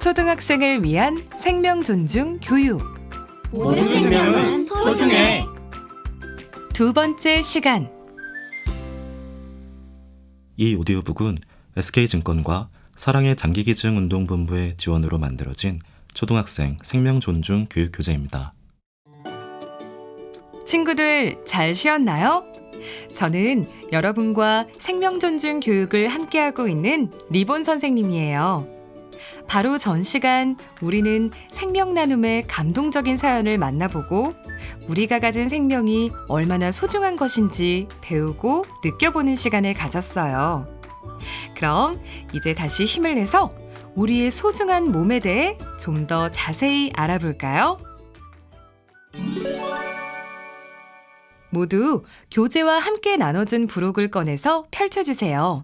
초등학생을 위한 생명 존중 교육. 모든 생명은 소중해. 두 번째 시간. 이 오디오북은 SK증권과 사랑의 장기기증운동본부의 지원으로 만들어진 초등학생 생명 존중 교육 교재입니다. 친구들 잘 쉬었나요? 저는 여러분과 생명 존중 교육을 함께하고 있는 리본 선생님이에요. 바로 전 시간 우리는 생명 나눔의 감동적인 사연을 만나보고 우리가 가진 생명이 얼마나 소중한 것인지 배우고 느껴보는 시간을 가졌어요. 그럼 이제 다시 힘을 내서 우리의 소중한 몸에 대해 좀 더 자세히 알아볼까요? 모두 교재와 함께 나눠준 부록을 꺼내서 펼쳐주세요.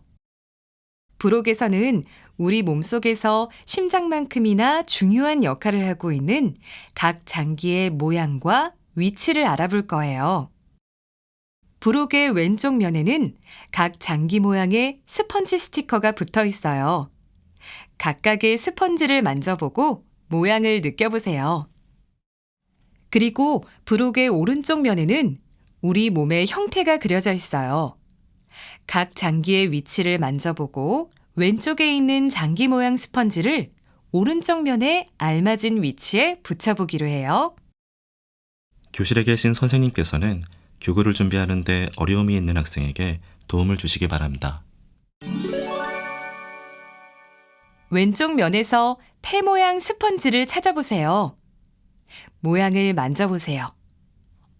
부록에서는 우리 몸속에서 심장만큼이나 중요한 역할을 하고 있는 각 장기의 모양과 위치를 알아볼 거예요. 부록의 왼쪽 면에는 각 장기 모양의 스펀지 스티커가 붙어 있어요. 각각의 스펀지를 만져보고 모양을 느껴보세요. 그리고 부록의 오른쪽 면에는 우리 몸의 형태가 그려져 있어요. 각 장기의 위치를 만져보고 왼쪽에 있는 장기 모양 스펀지를 오른쪽 면에 알맞은 위치에 붙여보기로 해요. 교실에 계신 선생님께서는 교구를 준비하는 데 어려움이 있는 학생에게 도움을 주시기 바랍니다. 왼쪽 면에서 폐 모양 스펀지를 찾아보세요. 모양을 만져보세요.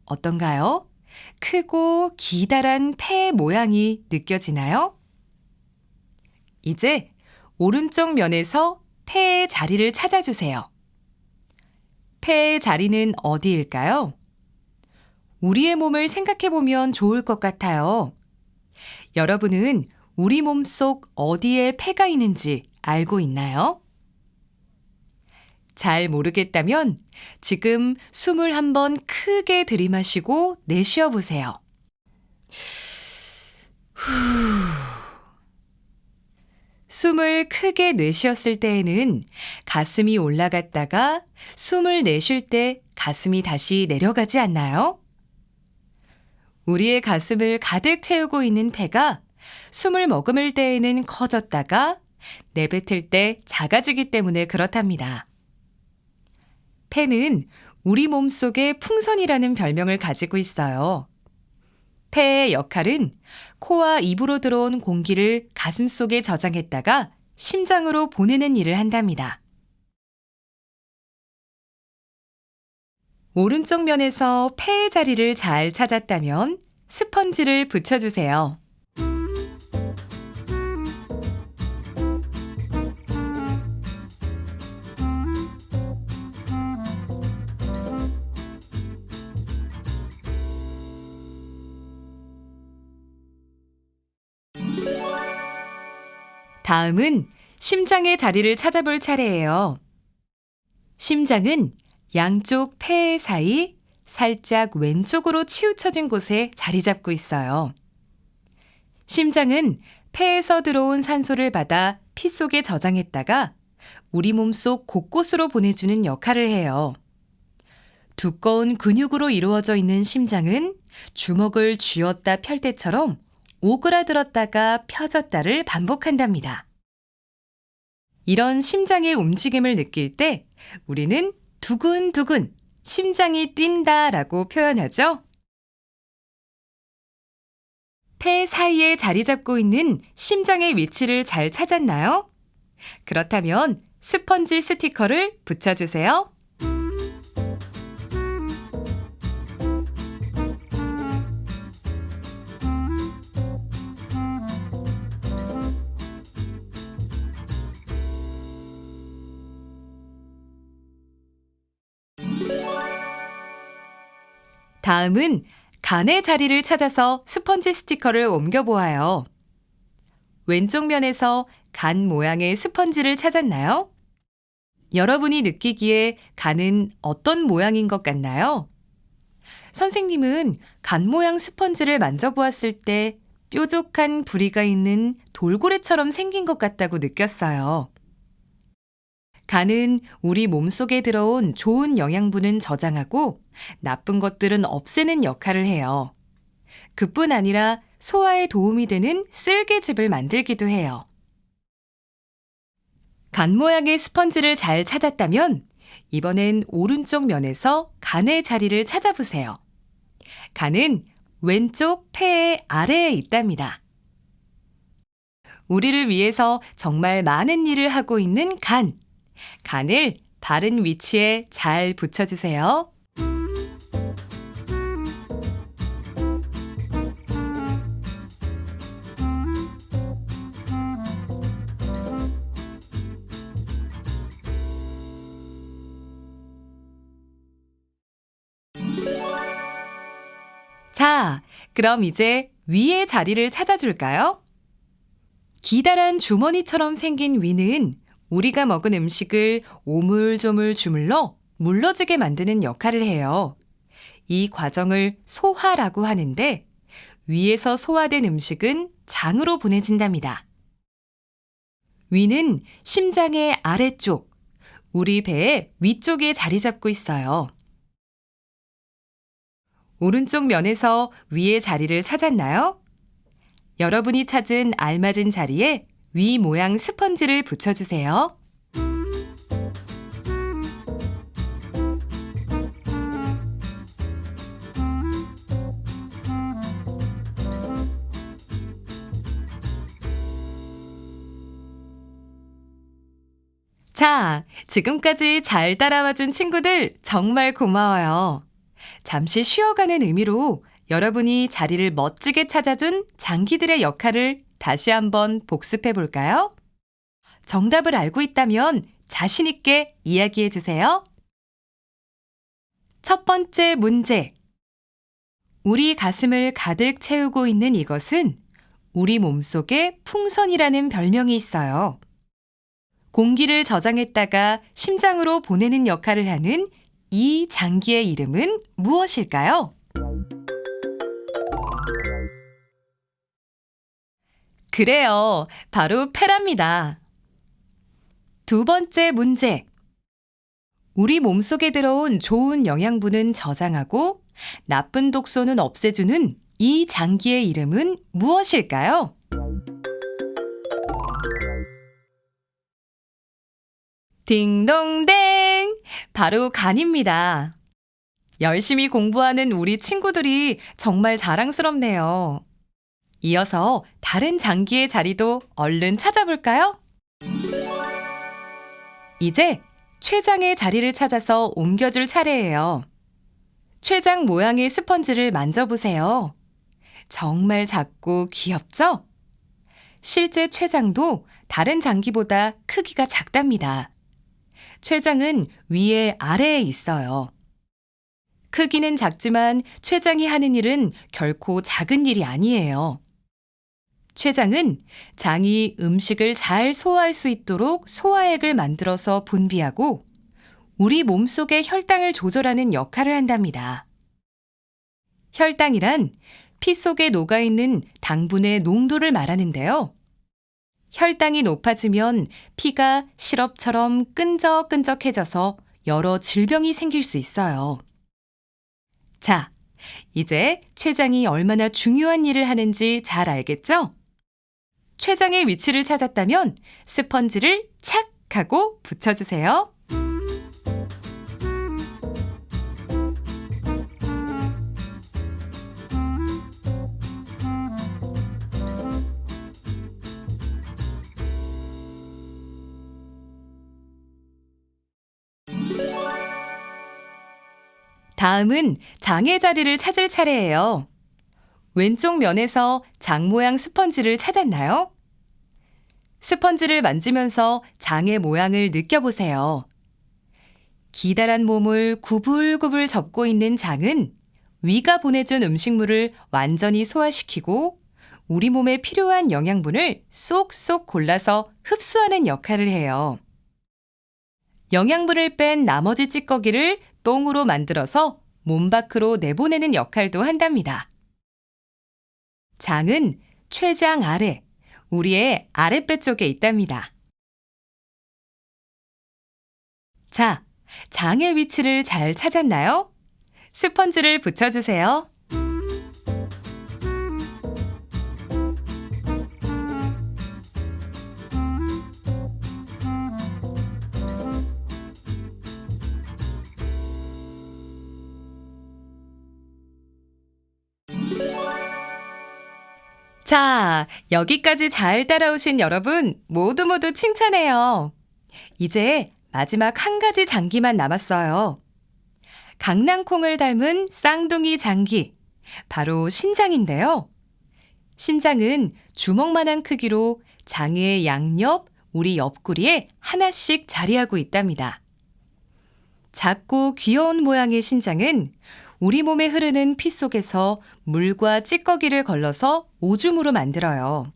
어떤가요? 크고 기다란 폐 모양이 느껴지나요? 이제 오른쪽 면에서 폐의 자리를 찾아주세요. 폐의 자리는 어디일까요? 우리의 몸을 생각해보면 좋을 것 같아요. 여러분은 우리 몸속 어디에 폐가 있는지 알고 있나요? 잘 모르겠다면 지금 숨을 한번 크게 들이마시고 내쉬어 보세요. 숨을 크게 내쉬었을 때에는 가슴이 올라갔다가 숨을 내쉴 때 가슴이 다시 내려가지 않나요? 우리의 가슴을 가득 채우고 있는 폐가 숨을 머금을 때에는 커졌다가 내뱉을 때 작아지기 때문에 그렇답니다. 폐는 우리 몸속의 풍선이라는 별명을 가지고 있어요. 폐의 역할은 코와 입으로 들어온 공기를 가슴 속에 저장했다가 심장으로 보내는 일을 한답니다. 오른쪽 면에서 폐의 자리를 잘 찾았다면 스펀지를 붙여주세요. 다음은 심장의 자리를 찾아볼 차례예요. 심장은 양쪽 폐 사이 살짝 왼쪽으로 치우쳐진 곳에 자리 잡고 있어요. 심장은 폐에서 들어온 산소를 받아 피 속에 저장했다가 우리 몸속 곳곳으로 보내주는 역할을 해요. 두꺼운 근육으로 이루어져 있는 심장은 주먹을 쥐었다 펼 때처럼 오그라들었다가 펴졌다를 반복한답니다. 이런 심장의 움직임을 느낄 때 우리는 두근두근 심장이 뛴다라고 표현하죠. 폐 사이에 자리 잡고 있는 심장의 위치를 잘 찾았나요? 그렇다면 스펀지 스티커를 붙여주세요. 다음은 간의 자리를 찾아서 스펀지 스티커를 옮겨보아요. 왼쪽 면에서 간 모양의 스펀지를 찾았나요? 여러분이 느끼기에 간은 어떤 모양인 것 같나요? 선생님은 간 모양 스펀지를 만져보았을 때 뾰족한 부리가 있는 돌고래처럼 생긴 것 같다고 느꼈어요. 간은 우리 몸속에 들어온 좋은 영양분은 저장하고 나쁜 것들은 없애는 역할을 해요. 그뿐 아니라 소화에 도움이 되는 쓸개즙을 만들기도 해요. 간 모양의 스펀지를 잘 찾았다면 이번엔 오른쪽 면에서 간의 자리를 찾아보세요. 간은 왼쪽 폐의 아래에 있답니다. 우리를 위해서 정말 많은 일을 하고 있는 간. 간을 바른 위치에 잘 붙여주세요. 자, 그럼 이제 위의 자리를 찾아줄까요? 기다란 주머니처럼 생긴 위는 우리가 먹은 음식을 오물조물 주물러 물러지게 만드는 역할을 해요. 이 과정을 소화라고 하는데 위에서 소화된 음식은 장으로 보내진답니다. 위는 심장의 아래쪽, 우리 배의 위쪽에 자리 잡고 있어요. 오른쪽 면에서 위의 자리를 찾았나요? 여러분이 찾은 알맞은 자리에 위 모양 스펀지를 붙여주세요. 자, 지금까지 잘 따라와준 친구들 정말 고마워요. 잠시 쉬어가는 의미로 여러분이 자리를 멋지게 찾아준 장기들의 역할을 다시 한번 복습해 볼까요? 정답을 알고 있다면 자신 있게 이야기해 주세요. 첫 번째 문제. 우리 가슴을 가득 채우고 있는 이것은 우리 몸속에 풍선이라는 별명이 있어요. 공기를 저장했다가 심장으로 보내는 역할을 하는 이 장기의 이름은 무엇일까요? 그래요. 바로 폐랍니다. 두 번째 문제. 우리 몸속에 들어온 좋은 영양분은 저장하고 나쁜 독소는 없애주는 이 장기의 이름은 무엇일까요? 딩동댕! 바로 간입니다. 열심히 공부하는 우리 친구들이 정말 자랑스럽네요. 이어서 다른 장기의 자리도 얼른 찾아볼까요? 이제 췌장의 자리를 찾아서 옮겨줄 차례예요. 췌장 모양의 스펀지를 만져보세요. 정말 작고 귀엽죠? 실제 췌장도 다른 장기보다 크기가 작답니다. 췌장은 위에 아래에 있어요. 크기는 작지만 췌장이 하는 일은 결코 작은 일이 아니에요. 췌장은 장이 음식을 잘 소화할 수 있도록 소화액을 만들어서 분비하고 우리 몸속의 혈당을 조절하는 역할을 한답니다. 혈당이란 피 속에 녹아있는 당분의 농도를 말하는데요. 혈당이 높아지면 피가 시럽처럼 끈적끈적해져서 여러 질병이 생길 수 있어요. 자, 이제 췌장이 얼마나 중요한 일을 하는지 잘 알겠죠? 췌장의 위치를 찾았다면 스펀지를 착 하고 붙여주세요. 다음은 장의 자리를 찾을 차례예요. 왼쪽 면에서 장 모양 스펀지를 찾았나요? 스펀지를 만지면서 장의 모양을 느껴보세요. 기다란 몸을 구불구불 접고 있는 장은 위가 보내준 음식물을 완전히 소화시키고 우리 몸에 필요한 영양분을 쏙쏙 골라서 흡수하는 역할을 해요. 영양분을 뺀 나머지 찌꺼기를 똥으로 만들어서 몸 밖으로 내보내는 역할도 한답니다. 장은 췌장 아래, 우리의 아랫배 쪽에 있답니다. 자, 장의 위치를 잘 찾았나요? 스펀지를 붙여주세요. 자, 여기까지 잘 따라오신 여러분 모두 칭찬해요. 이제 마지막 한 가지 장기만 남았어요. 강낭콩을 닮은 쌍둥이 장기, 바로 신장인데요. 신장은 주먹만한 크기로 장의 양옆, 우리 옆구리에 하나씩 자리하고 있답니다. 작고 귀여운 모양의 신장은 우리 몸에 흐르는 피 속에서 물과 찌꺼기를 걸러서 오줌으로 만들어요.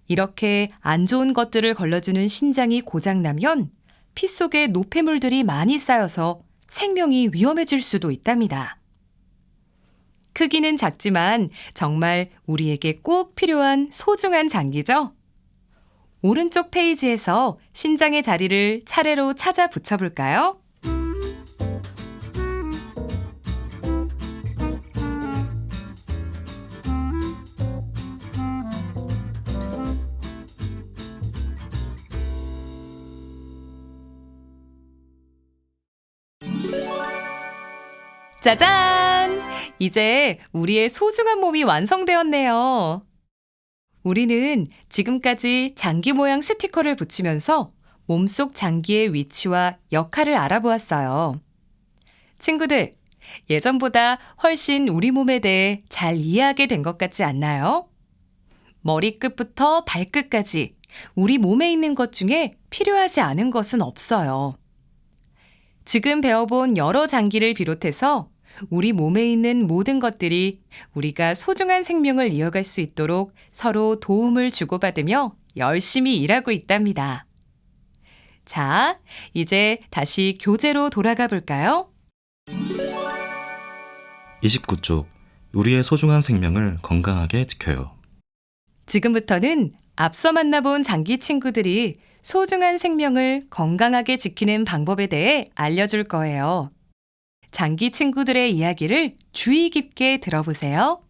이렇게 안 좋은 것들을 걸러주는 신장이 고장나면 피 속에 노폐물들이 많이 쌓여서 생명이 위험해질 수도 있답니다. 크기는 작지만 정말 우리에게 꼭 필요한 소중한 장기죠? 오른쪽 페이지에서 신장의 자리를 차례로 찾아 붙여볼까요? 짜잔! 이제 우리의 소중한 몸이 완성되었네요. 우리는 지금까지 장기 모양 스티커를 붙이면서 몸속 장기의 위치와 역할을 알아보았어요. 친구들, 예전보다 훨씬 우리 몸에 대해 잘 이해하게 된 것 같지 않나요? 머리끝부터 발끝까지 우리 몸에 있는 것 중에 필요하지 않은 것은 없어요. 지금 배워본 여러 장기를 비롯해서 우리 몸에 있는 모든 것들이 우리가 소중한 생명을 이어갈 수 있도록 서로 도움을 주고받으며 열심히 일하고 있답니다. 자, 이제 다시 교재로 돌아가 볼까요? 29쪽. 우리의 소중한 생명을 건강하게 지켜요. 지금부터는 앞서 만나본 장기 친구들이 소중한 생명을 건강하게 지키는 방법에 대해 알려줄 거예요. 장기 친구들의 이야기를 주의 깊게 들어보세요.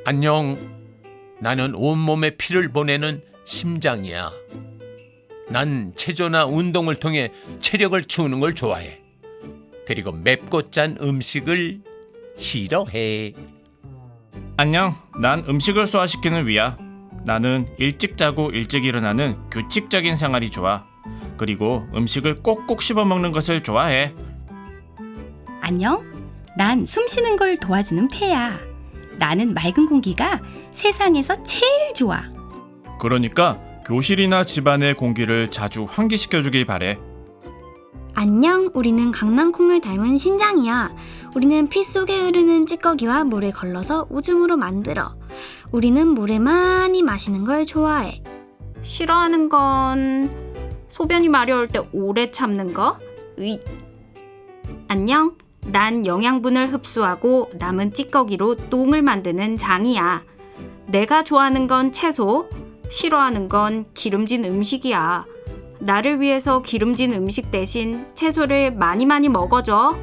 안녕. 나는 온몸에 피를 보내는 심장이야. 난 체조나 운동을 통해 체력을 키우는 걸 좋아해. 그리고 맵고 짠 음식을 싫어해. 안녕, 난 음식을 소화시키는 위야. 나는 일찍 자고 일찍 일어나는 규칙적인 생활이 좋아. 그리고 음식을 꼭꼭 씹어 먹는 것을 좋아해. 안녕? 난 숨 쉬는 걸 도와주는 폐야. 나는 맑은 공기가 세상에서 제일 좋아. 그러니까 교실이나 집안의 공기를 자주 환기시켜주길 바래. 안녕, 우리는 강낭콩을 닮은 신장이야. 우리는 피 속에 흐르는 찌꺼기와 물을 걸러서 오줌으로 만들어. 우리는 물을 많이 마시는 걸 좋아해. 싫어하는 건 소변이 마려울 때 오래 참는 거? 안녕, 난 영양분을 흡수하고 남은 찌꺼기로 똥을 만드는 장이야. 내가 좋아하는 건 채소, 싫어하는 건 기름진 음식이야. 나를 위해서 기름진 음식 대신 채소를 많이 먹어줘.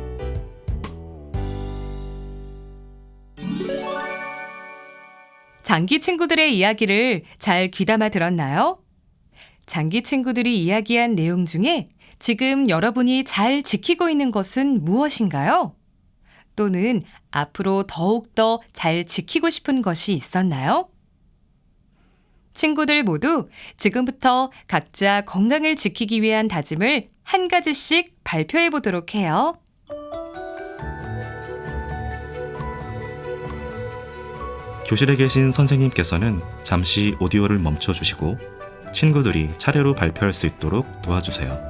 장기 친구들의 이야기를 잘 귀담아 들었나요? 장기 친구들이 이야기한 내용 중에 지금 여러분이 잘 지키고 있는 것은 무엇인가요? 또는 앞으로 더욱더 잘 지키고 싶은 것이 있었나요? 친구들 모두 지금부터 각자 건강을 지키기 위한 다짐을 한 가지씩 발표해 보도록 해요. 교실에 계신 선생님께서는 잠시 오디오를 멈춰주시고 친구들이 차례로 발표할 수 있도록 도와주세요.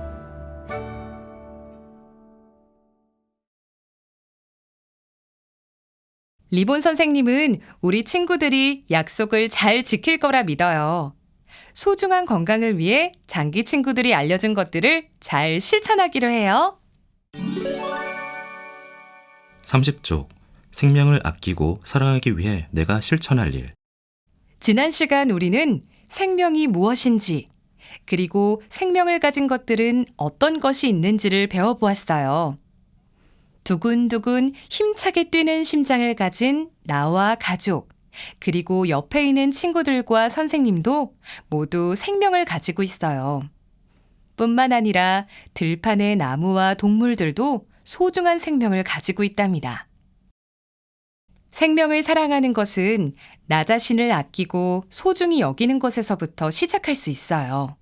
리본 선생님은 우리 친구들이 약속을 잘 지킬 거라 믿어요. 소중한 건강을 위해 장기 친구들이 알려준 것들을 잘 실천하기로 해요. 30쪽. 생명을 아끼고 사랑하기 위해 내가 실천할 일. 지난 시간 우리는 생명이 무엇인지, 그리고 생명을 가진 것들은 어떤 것이 있는지를 배워보았어요. 두근두근 힘차게 뛰는 심장을 가진 나와 가족, 그리고 옆에 있는 친구들과 선생님도 모두 생명을 가지고 있어요. 뿐만 아니라 들판의 나무와 동물들도 소중한 생명을 가지고 있답니다. 생명을 사랑하는 것은 나 자신을 아끼고 소중히 여기는 것에서부터 시작할 수 있어요.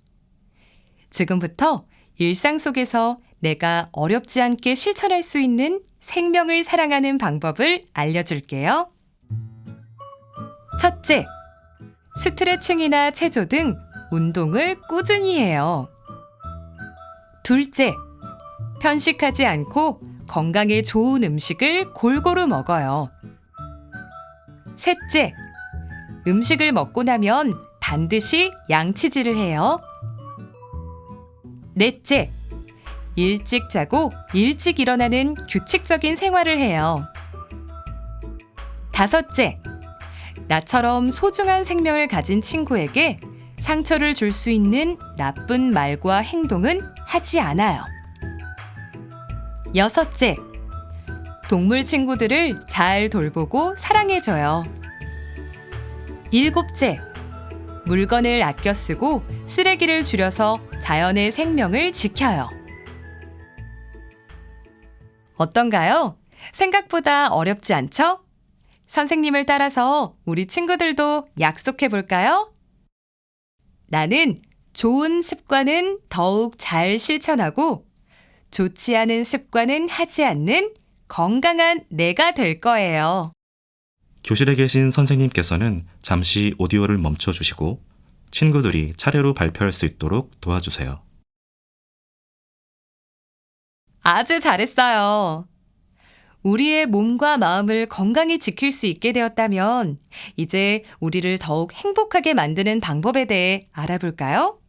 지금부터 일상 속에서 내가 어렵지 않게 실천할 수 있는 생명을 사랑하는 방법을 알려줄게요. 첫째, 스트레칭이나 체조 등 운동을 꾸준히 해요. 둘째, 편식하지 않고 건강에 좋은 음식을 골고루 먹어요. 셋째, 음식을 먹고 나면 반드시 양치질을 해요. 넷째, 일찍 자고 일찍 일어나는 규칙적인 생활을 해요. 다섯째, 나처럼 소중한 생명을 가진 친구에게 상처를 줄 수 있는 나쁜 말과 행동은 하지 않아요. 여섯째, 동물 친구들을 잘 돌보고 사랑해줘요. 일곱째, 물건을 아껴 쓰고 쓰레기를 줄여서 자연의 생명을 지켜요. 어떤가요? 생각보다 어렵지 않죠? 선생님을 따라서 우리 친구들도 약속해 볼까요? 나는 좋은 습관은 더욱 잘 실천하고 좋지 않은 습관은 하지 않는 건강한 내가 될 거예요. 교실에 계신 선생님께서는 잠시 오디오를 멈춰주시고 친구들이 차례로 발표할 수 있도록 도와주세요. 아주 잘했어요. 우리의 몸과 마음을 건강히 지킬 수 있게 되었다면 이제 우리를 더욱 행복하게 만드는 방법에 대해 알아볼까요?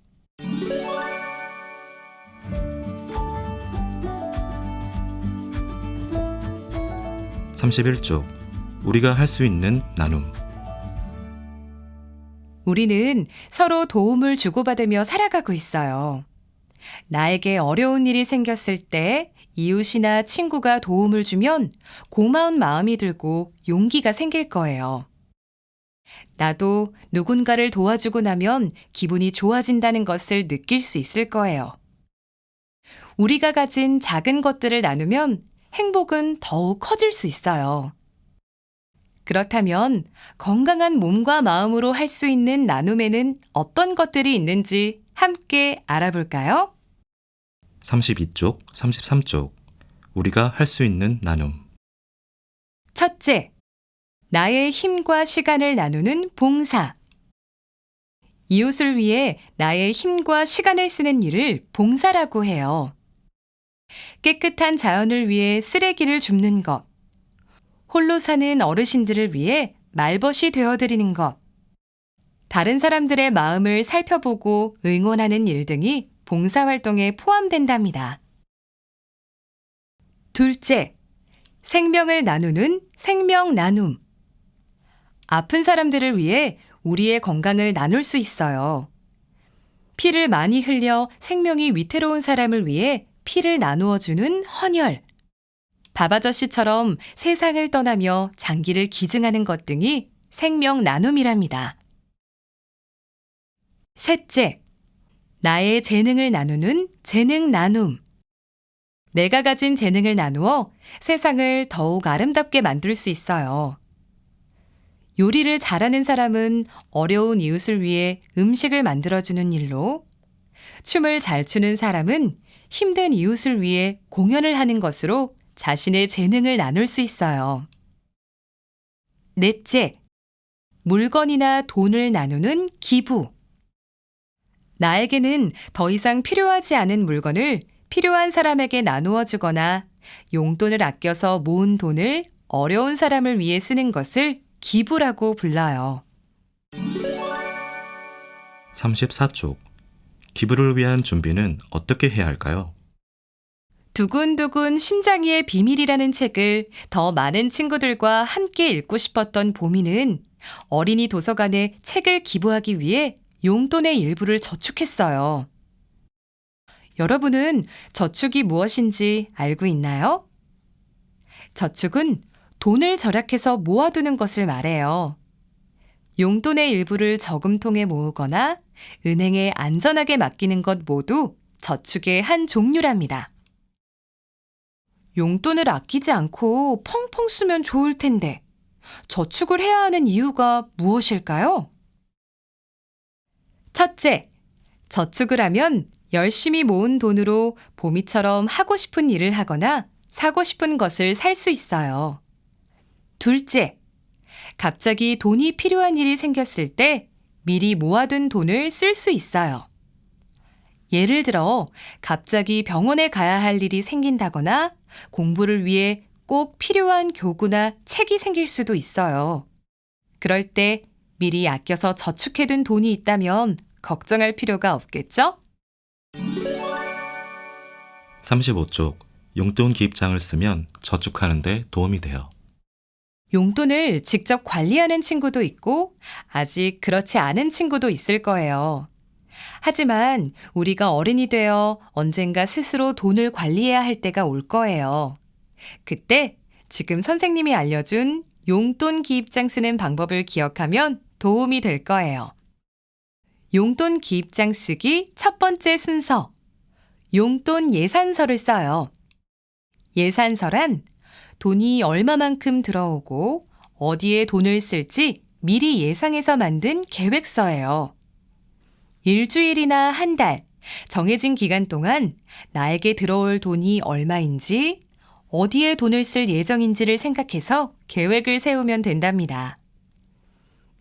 (31쪽) 우리가 할 수 있는 나눔. 우리는 서로 도움을 주고받으며 살아가고 있어요. 나에게 어려운 일이 생겼을 때 이웃이나 친구가 도움을 주면 고마운 마음이 들고 용기가 생길 거예요. 나도 누군가를 도와주고 나면 기분이 좋아진다는 것을 느낄 수 있을 거예요. 우리가 가진 작은 것들을 나누면 행복은 더욱 커질 수 있어요. 그렇다면 건강한 몸과 마음으로 할 수 있는 나눔에는 어떤 것들이 있는지 함께 알아볼까요? 32쪽, 33쪽 우리가 할 수 있는 나눔. 첫째, 나의 힘과 시간을 나누는 봉사. 이웃을 위해 나의 힘과 시간을 쓰는 일을 봉사라고 해요. 깨끗한 자연을 위해 쓰레기를 줍는 것, 홀로 사는 어르신들을 위해 말벗이 되어드리는 것, 다른 사람들의 마음을 살펴보고 응원하는 일 등이 봉사활동에 포함된답니다. 둘째, 생명을 나누는 생명 나눔. 아픈 사람들을 위해 우리의 건강을 나눌 수 있어요. 피를 많이 흘려 생명이 위태로운 사람을 위해 피를 나누어주는 헌혈. 바바저씨처럼 세상을 떠나며 장기를 기증하는 것 등이 생명 나눔이랍니다. 셋째, 나의 재능을 나누는 재능 나눔. 내가 가진 재능을 나누어 세상을 더욱 아름답게 만들 수 있어요. 요리를 잘하는 사람은 어려운 이웃을 위해 음식을 만들어주는 일로, 춤을 잘 추는 사람은 힘든 이웃을 위해 공연을 하는 것으로 자신의 재능을 나눌 수 있어요. 넷째, 물건이나 돈을 나누는 기부. 나에게는 더 이상 필요하지 않은 물건을 필요한 사람에게 나누어 주거나 용돈을 아껴서 모은 돈을 어려운 사람을 위해 쓰는 것을 기부라고 불러요. 34쪽 기부를 위한 준비는 어떻게 해야 할까요? 두근두근 심장이의 비밀이라는 책을 더 많은 친구들과 함께 읽고 싶었던 보미는 어린이 도서관에 책을 기부하기 위해 용돈의 일부를 저축했어요. 여러분은 저축이 무엇인지 알고 있나요? 저축은 돈을 절약해서 모아두는 것을 말해요. 용돈의 일부를 저금통에 모으거나 은행에 안전하게 맡기는 것 모두 저축의 한 종류랍니다. 용돈을 아끼지 않고 펑펑 쓰면 좋을 텐데 저축을 해야 하는 이유가 무엇일까요? 첫째, 저축을 하면 열심히 모은 돈으로 봄이처럼 하고 싶은 일을 하거나 사고 싶은 것을 살 수 있어요. 둘째, 갑자기 돈이 필요한 일이 생겼을 때 미리 모아둔 돈을 쓸 수 있어요. 예를 들어 갑자기 병원에 가야 할 일이 생긴다거나 공부를 위해 꼭 필요한 교구나 책이 생길 수도 있어요. 그럴 때 미리 아껴서 저축해둔 돈이 있다면 걱정할 필요가 없겠죠? 35쪽. 용돈 기입장을 쓰면 저축하는 데 도움이 돼요. 용돈을 직접 관리하는 친구도 있고 아직 그렇지 않은 친구도 있을 거예요. 하지만 우리가 어른이 되어 언젠가 스스로 돈을 관리해야 할 때가 올 거예요. 그때 지금 선생님이 알려준 용돈 기입장 쓰는 방법을 기억하면 도움이 될 거예요. 용돈 기입장 쓰기 첫 번째 순서. 용돈 예산서를 써요. 예산서란 돈이 얼마만큼 들어오고 어디에 돈을 쓸지 미리 예상해서 만든 계획서예요. 일주일이나 한 달, 정해진 기간 동안 나에게 들어올 돈이 얼마인지, 어디에 돈을 쓸 예정인지를 생각해서 계획을 세우면 된답니다.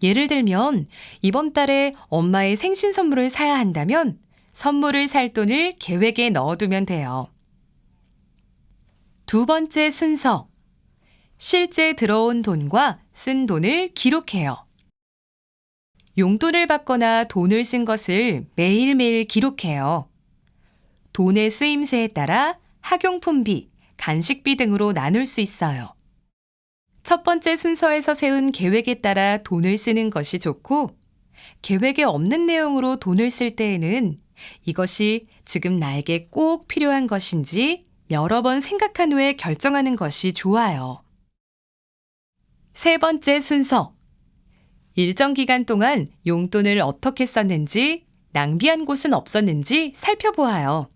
예를 들면 이번 달에 엄마의 생신 선물을 사야 한다면 선물을 살 돈을 계획에 넣어두면 돼요. 두 번째 순서. 실제 들어온 돈과 쓴 돈을 기록해요. 용돈을 받거나 돈을 쓴 것을 매일매일 기록해요. 돈의 쓰임새에 따라 학용품비, 간식비 등으로 나눌 수 있어요. 첫 번째 순서에서 세운 계획에 따라 돈을 쓰는 것이 좋고, 계획에 없는 내용으로 돈을 쓸 때에는 이것이 지금 나에게 꼭 필요한 것인지 여러 번 생각한 후에 결정하는 것이 좋아요. 세 번째 순서. 일정 기간 동안 용돈을 어떻게 썼는지, 낭비한 곳은 없었는지 살펴보아요.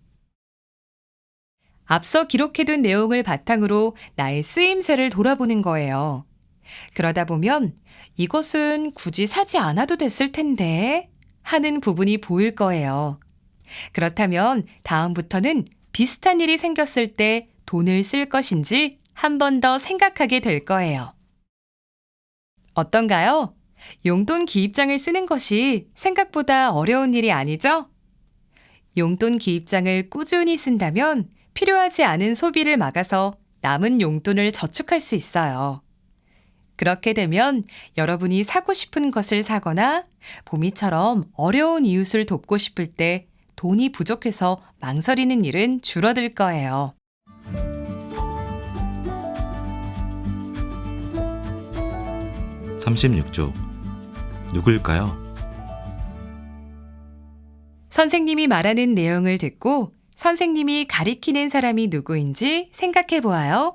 앞서 기록해둔 내용을 바탕으로 나의 쓰임새를 돌아보는 거예요. 그러다 보면 이것은 굳이 사지 않아도 됐을 텐데 하는 부분이 보일 거예요. 그렇다면 다음부터는 비슷한 일이 생겼을 때 돈을 쓸 것인지 한 번 더 생각하게 될 거예요. 어떤가요? 용돈 기입장을 쓰는 것이 생각보다 어려운 일이 아니죠? 용돈 기입장을 꾸준히 쓴다면 필요하지 않은 소비를 막아서 남은 용돈을 저축할 수 있어요. 그렇게 되면 여러분이 사고 싶은 것을 사거나 봄이처럼 어려운 이웃을 돕고 싶을 때 돈이 부족해서 망설이는 일은 줄어들 거예요. (36쪽) 누굴까요? 선생님이 말하는 내용을 듣고 선생님이 가리키는 사람이 누구인지 생각해 보아요.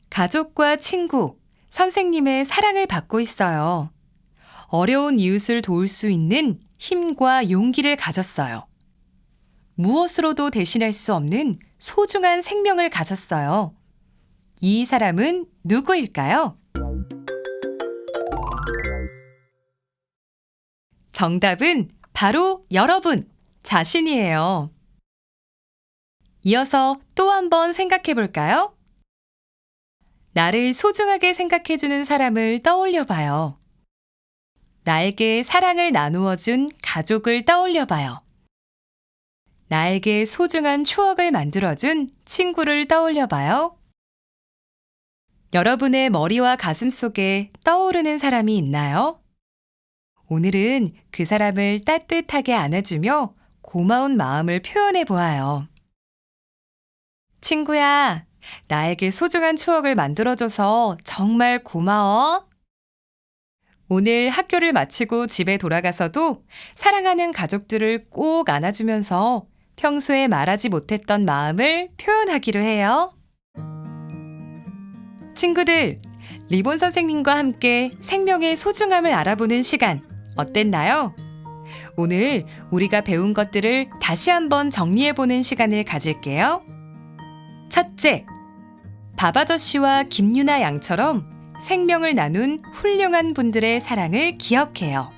가족과 친구, 선생님의 사랑을 받고 있어요. 어려운 이웃을 도울 수 있는 힘과 용기를 가졌어요. 무엇으로도 대신할 수 없는 소중한 생명을 가졌어요. 이 사람은 누구일까요? 정답은 바로 여러분 자신이에요. 이어서 또 한번 생각해 볼까요? 나를 소중하게 생각해주는 사람을 떠올려 봐요. 나에게 사랑을 나누어 준 가족을 떠올려 봐요. 나에게 소중한 추억을 만들어준 친구를 떠올려 봐요. 여러분의 머리와 가슴 속에 떠오르는 사람이 있나요? 오늘은 그 사람을 따뜻하게 안아주며 고마운 마음을 표현해 보아요. 친구야, 나에게 소중한 추억을 만들어줘서 정말 고마워. 오늘 학교를 마치고 집에 돌아가서도 사랑하는 가족들을 꼭 안아주면서 평소에 말하지 못했던 마음을 표현하기로 해요. 친구들, 리본 선생님과 함께 생명의 소중함을 알아보는 시간 어땠나요? 오늘 우리가 배운 것들을 다시 한번 정리해보는 시간을 가질게요. 첫째, 바바저씨와 김유나 양처럼 생명을 나눈 훌륭한 분들의 사랑을 기억해요.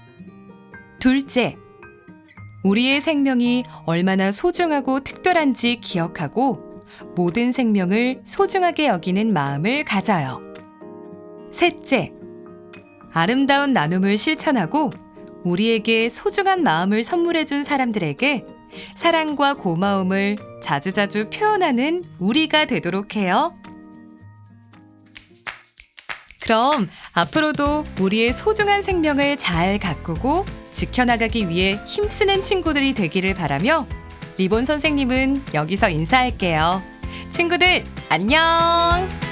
둘째, 우리의 생명이 얼마나 소중하고 특별한지 기억하고 모든 생명을 소중하게 여기는 마음을 가져요. 셋째, 아름다운 나눔을 실천하고 우리에게 소중한 마음을 선물해준 사람들에게 사랑과 고마움을 자주자주 표현하는 우리가 되도록 해요. 그럼 앞으로도 우리의 소중한 생명을 잘 가꾸고 지켜나가기 위해 힘쓰는 친구들이 되기를 바라며 리본 선생님은 여기서 인사할게요. 친구들, 안녕!